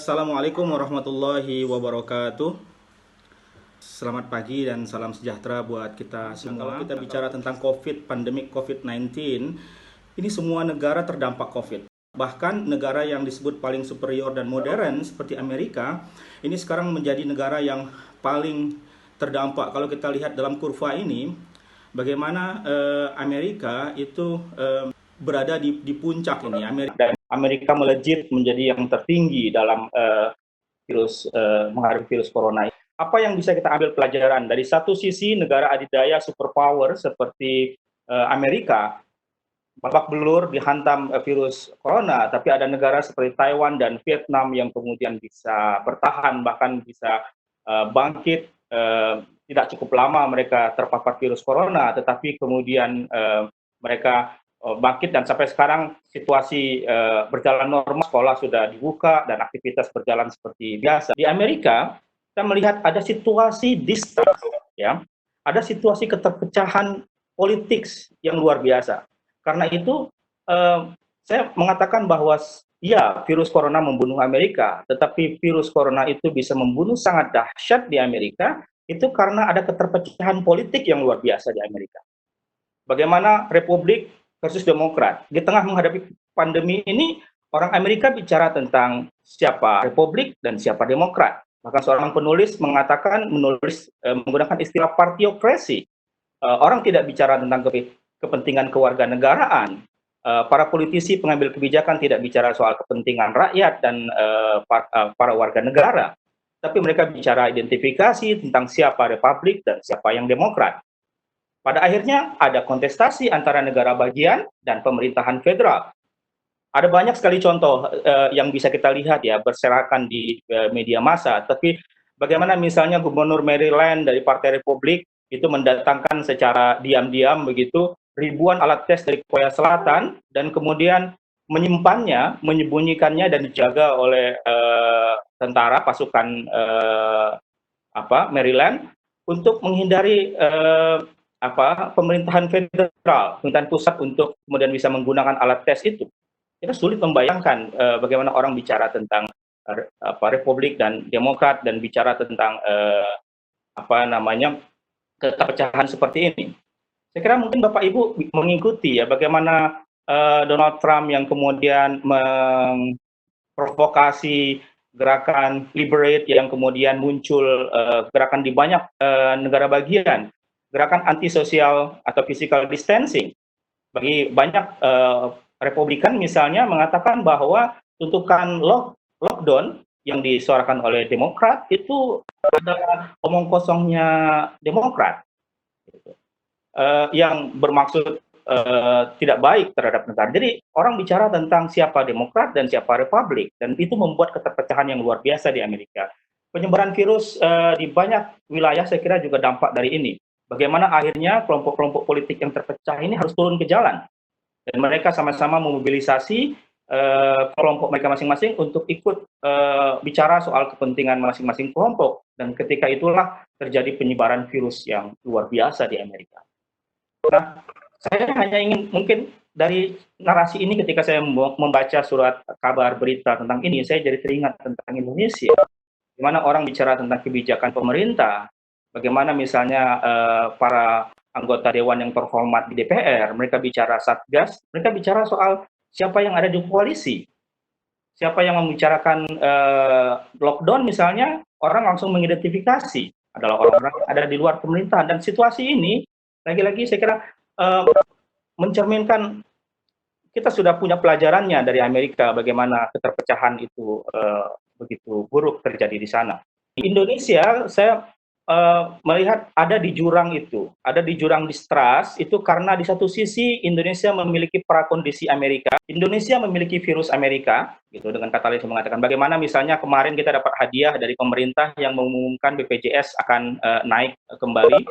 Assalamualaikum warahmatullahi wabarakatuh. Selamat pagi dan salam sejahtera buat kita semua. Kalau kita bicara tentang pandemik COVID-19, ini semua negara terdampak COVID. Bahkan negara yang disebut paling superior dan modern seperti Amerika, ini sekarang menjadi negara yang paling terdampak. Kalau kita lihat dalam kurva ini, bagaimana Amerika itu berada di puncak ini. Amerika melejit menjadi yang tertinggi dalam menghadapi virus corona. Apa yang bisa kita ambil pelajaran? Dari satu sisi negara adidaya superpower seperti Amerika babak belur dihantam virus corona, tapi ada negara seperti Taiwan dan Vietnam yang kemudian bisa bertahan, bahkan bisa bangkit. Tidak cukup lama mereka terpapar virus corona, tetapi kemudian mereka bangkit dan sampai sekarang situasi berjalan normal, sekolah sudah dibuka dan aktivitas berjalan seperti biasa. Di Amerika kita melihat ada situasi distrust, ya, ada situasi keterpecahan politik yang luar biasa. Karena itu saya mengatakan bahwa ya, virus corona membunuh Amerika, tetapi virus corona itu bisa membunuh sangat dahsyat di Amerika itu karena ada keterpecahan politik yang luar biasa di Amerika. Bagaimana Republik versus Demokrat. Di tengah menghadapi pandemi ini, orang Amerika bicara tentang siapa Republik dan siapa Demokrat. Bahkan seorang penulis menggunakan istilah partiokrasi. Orang tidak bicara tentang kepentingan kewarganegaraan. Para politisi pengambil kebijakan tidak bicara soal kepentingan rakyat dan para warga negara. Tapi mereka bicara identifikasi tentang siapa Republik dan siapa yang Demokrat. Pada akhirnya ada kontestasi antara negara bagian dan pemerintahan federal. Ada banyak sekali contoh yang bisa kita lihat ya berserakan di media massa. Tapi bagaimana misalnya Gubernur Maryland dari Partai Republik itu mendatangkan secara diam-diam begitu ribuan alat tes dari Korea Selatan dan kemudian menyembunyikannya dan dijaga oleh tentara pasukan Maryland untuk menghindari pemerintahan federal, pemerintahan pusat untuk kemudian bisa menggunakan alat tes itu. Kita sulit membayangkan bagaimana orang bicara tentang Republik dan Demokrat dan bicara tentang keterpecahan seperti ini. Saya kira mungkin Bapak Ibu mengikuti ya bagaimana Donald Trump yang kemudian memprovokasi gerakan Liberate yang kemudian muncul gerakan di banyak negara bagian, gerakan antisosial atau physical distancing. Bagi banyak Republikan misalnya mengatakan bahwa tuntutan lockdown yang disuarakan oleh Demokrat itu adalah omong kosongnya Demokrat, yang bermaksud tidak baik terhadap negara. Jadi orang bicara tentang siapa Demokrat dan siapa Republik, dan itu membuat keterpecahan yang luar biasa di Amerika. Penyebaran virus di banyak wilayah saya kira juga dampak dari ini. Bagaimana akhirnya kelompok-kelompok politik yang terpecah ini harus turun ke jalan. Dan mereka sama-sama memobilisasi kelompok mereka masing-masing untuk ikut bicara soal kepentingan masing-masing kelompok. Dan ketika itulah terjadi penyebaran virus yang luar biasa di Amerika. Nah, saya hanya ingin mungkin dari narasi ini ketika saya membaca surat kabar berita tentang ini, saya jadi teringat tentang Indonesia, di mana orang bicara tentang kebijakan pemerintah, bagaimana misalnya para anggota dewan yang terhormat di DPR, mereka bicara Satgas, mereka bicara soal siapa yang ada di koalisi, siapa yang membicarakan lockdown misalnya, orang langsung mengidentifikasi adalah orang-orang yang ada di luar pemerintahan. Dan situasi ini, lagi-lagi saya kira mencerminkan kita sudah punya pelajarannya dari Amerika, bagaimana keterpecahan itu begitu buruk terjadi di sana. Di Indonesia, saya melihat ada di jurang itu, ada di jurang distrust itu karena di satu sisi Indonesia memiliki prakondisi Amerika, Indonesia memiliki virus Amerika, gitu dengan kata lain saya mengatakan bagaimana misalnya kemarin kita dapat hadiah dari pemerintah yang mengumumkan BPJS akan naik kembali,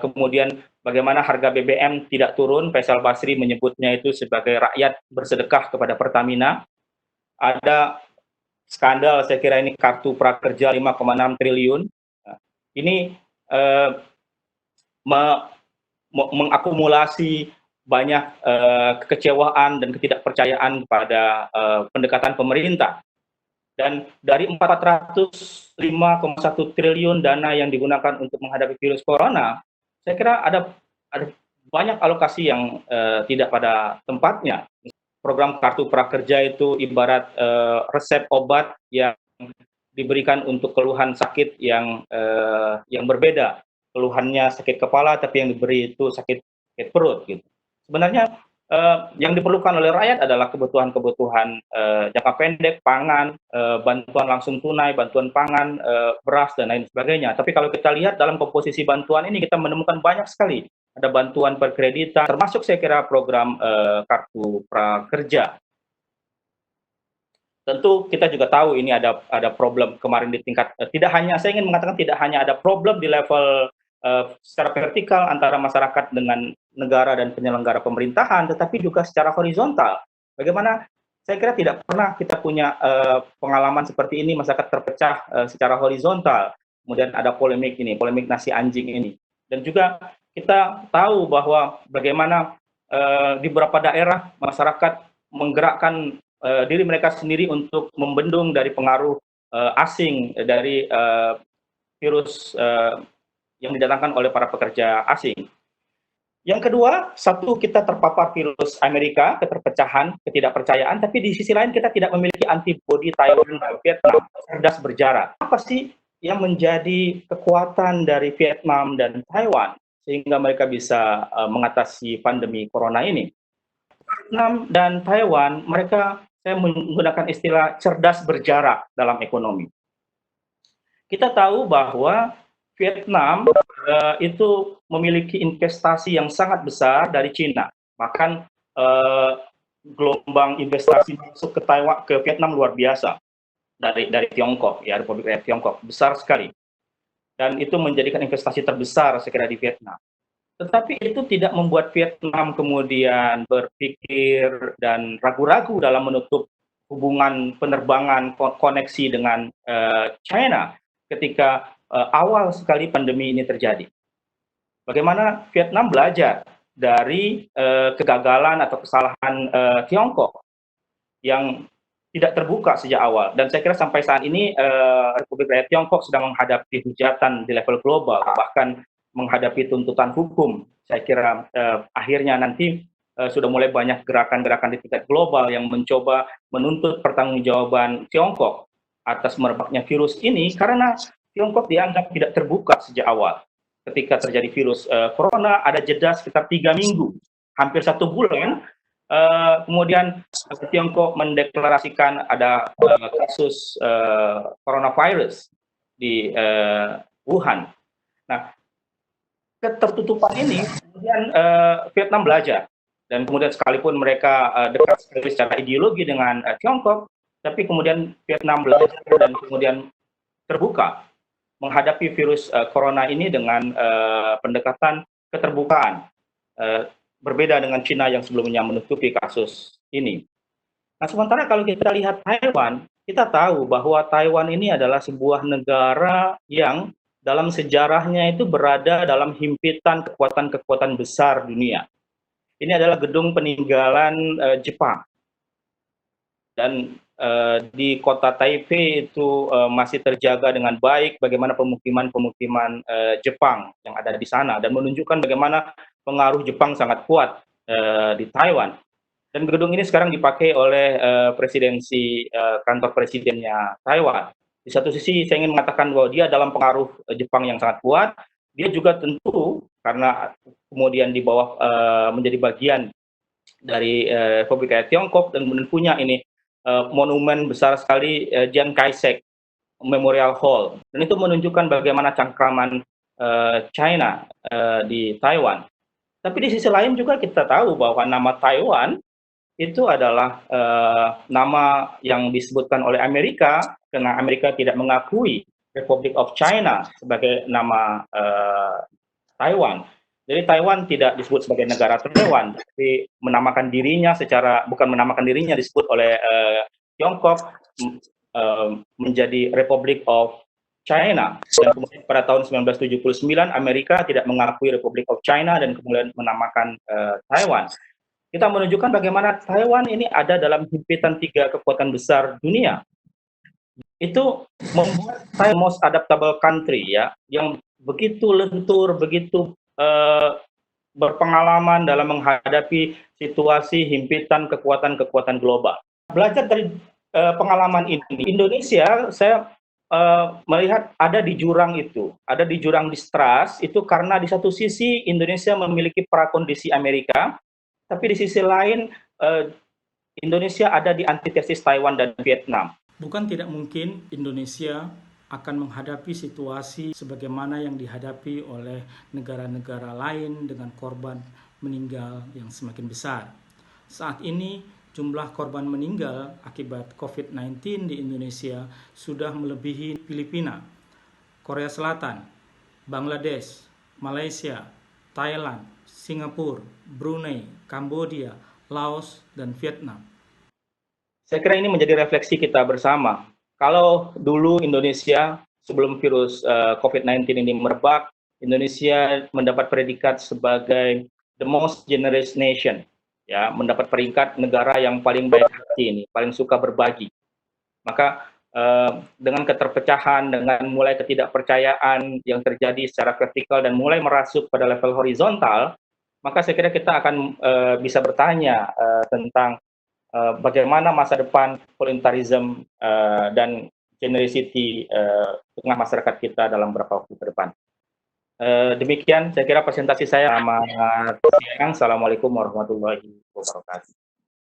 kemudian bagaimana harga BBM tidak turun, Faisal Basri menyebutnya itu sebagai rakyat bersedekah kepada Pertamina, ada skandal saya kira ini kartu prakerja 5,6 triliun. Ini mengakumulasi banyak kekecewaan dan ketidakpercayaan kepada pendekatan pemerintah. Dan dari 405,1 triliun dana yang digunakan untuk menghadapi virus corona, saya kira ada banyak alokasi yang tidak pada tempatnya. Program kartu prakerja itu ibarat resep obat yang diberikan untuk keluhan sakit yang berbeda. Keluhannya sakit kepala, tapi yang diberi itu sakit perut gitu. Sebenarnya yang diperlukan oleh rakyat adalah kebutuhan-kebutuhan jangka pendek, pangan, bantuan langsung tunai, bantuan pangan, beras dan lain sebagainya. Tapi kalau kita lihat dalam komposisi bantuan ini kita menemukan banyak sekali. Ada bantuan perkreditan, termasuk saya kira program kartu prakerja. Tentu kita juga tahu ini ada problem kemarin di tingkat tidak hanya saya ingin mengatakan tidak hanya ada problem di level secara vertikal antara masyarakat dengan negara dan penyelenggara pemerintahan, tetapi juga secara horizontal. Bagaimana saya kira tidak pernah kita punya pengalaman seperti ini masyarakat terpecah secara horizontal. Kemudian ada polemik ini, polemik nasi anjing ini. Dan juga kita tahu bahwa bagaimana di beberapa daerah masyarakat menggerakkan diri mereka sendiri untuk membendung dari pengaruh asing dari virus yang didatangkan oleh para pekerja asing. Yang kedua, satu kita terpapar virus Amerika, keterpecahan, ketidakpercayaan, tapi di sisi lain kita tidak memiliki antibodi Taiwan dan Vietnam, cerdas berjarak. Apa sih yang menjadi kekuatan dari Vietnam dan Taiwan sehingga mereka bisa mengatasi pandemi corona ini? Vietnam dan Taiwan, saya menggunakan istilah cerdas berjarak dalam ekonomi. Kita tahu bahwa Vietnam itu memiliki investasi yang sangat besar dari Cina. Bahkan gelombang investasi masuk ke Taiwan, ke Vietnam luar biasa dari Tiongkok, ya Republik Rakyat Tiongkok, besar sekali. Dan itu menjadikan investasi terbesar saya kira di Vietnam. Tetapi itu tidak membuat Vietnam kemudian berpikir dan ragu-ragu dalam menutup hubungan penerbangan koneksi dengan China ketika awal sekali pandemi ini terjadi. Bagaimana Vietnam belajar dari kegagalan atau kesalahan Tiongkok yang tidak terbuka sejak awal. Dan saya kira sampai saat ini Republik Rakyat Tiongkok sedang menghadapi hujatan di level global, bahkan menghadapi tuntutan hukum. Saya kira akhirnya nanti sudah mulai banyak gerakan-gerakan di tingkat global yang mencoba menuntut pertanggungjawaban Tiongkok atas merebaknya virus ini karena Tiongkok dianggap tidak terbuka sejak awal. Ketika terjadi virus corona ada jeda sekitar 3 minggu, hampir 1 bulan. Kemudian Tiongkok mendeklarasikan ada kasus coronavirus di Wuhan. Nah, ketertutupan ini kemudian Vietnam belajar dan kemudian sekalipun mereka dekat sekali secara ideologi dengan Tiongkok, tapi kemudian Vietnam belajar dan kemudian terbuka menghadapi virus corona ini dengan pendekatan keterbukaan, berbeda dengan China yang sebelumnya menutupi kasus ini. Nah, sementara kalau kita lihat Taiwan, kita tahu bahwa Taiwan ini adalah sebuah negara yang dalam sejarahnya itu berada dalam himpitan kekuatan-kekuatan besar dunia. Ini adalah gedung peninggalan Jepang. Dan di kota Taipei itu masih terjaga dengan baik bagaimana pemukiman-pemukiman Jepang yang ada di sana dan menunjukkan bagaimana pengaruh Jepang sangat kuat di Taiwan. Dan gedung ini sekarang dipakai oleh presidensi kantor presidennya Taiwan. Di satu sisi saya ingin mengatakan bahwa dia dalam pengaruh Jepang yang sangat kuat, dia juga tentu karena kemudian di bawah menjadi bagian dari Republik Rakyat Tiongkok dan kemudian punya ini monumen besar sekali Chiang Kai-shek Memorial Hall. Dan itu menunjukkan bagaimana cangkraman China di Taiwan. Tapi di sisi lain juga kita tahu bahwa nama Taiwan itu adalah nama yang disebutkan oleh Amerika karena Amerika tidak mengakui Republic of China sebagai nama Taiwan. Jadi Taiwan tidak disebut sebagai negara Taiwan, tapi menamakan dirinya bukan menamakan dirinya disebut oleh Tiongkok menjadi Republic of China. Dan kemudian pada tahun 1979 Amerika tidak mengakui Republic of China dan kemudian menamakan Taiwan. Kita menunjukkan bagaimana Taiwan ini ada dalam himpitan 3 kekuatan besar dunia. itu membuat saya most adaptable country ya, yang begitu lentur, begitu berpengalaman dalam menghadapi situasi himpitan kekuatan-kekuatan global. Belajar dari pengalaman ini, Indonesia saya melihat ada di jurang itu, ada di jurang distrust itu karena di satu sisi Indonesia memiliki prakondisi Amerika, tapi di sisi lain Indonesia ada di antitesis Taiwan dan Vietnam. Bukan tidak mungkin Indonesia akan menghadapi situasi sebagaimana yang dihadapi oleh negara-negara lain dengan korban meninggal yang semakin besar. Saat ini jumlah korban meninggal akibat COVID-19 di Indonesia sudah melebihi Filipina, Korea Selatan, Bangladesh, Malaysia, Thailand, Singapura, Brunei, Kambodia, Laos, dan Vietnam. Saya kira ini menjadi refleksi kita bersama. Kalau dulu Indonesia sebelum virus COVID-19 ini merebak, Indonesia mendapat predikat sebagai the most generous nation, ya, mendapat peringkat negara yang paling baik hati ini, paling suka berbagi. Maka dengan keterpecahan, dengan mulai ketidakpercayaan yang terjadi secara vertikal dan mulai merasuk pada level horizontal, maka saya kira kita akan bisa bertanya tentang bagaimana masa depan voluntarism dan generosity tengah masyarakat kita dalam beberapa waktu ke depan. Demikian saya kira presentasi saya. Selamat siang. Assalamualaikum warahmatullahi wabarakatuh.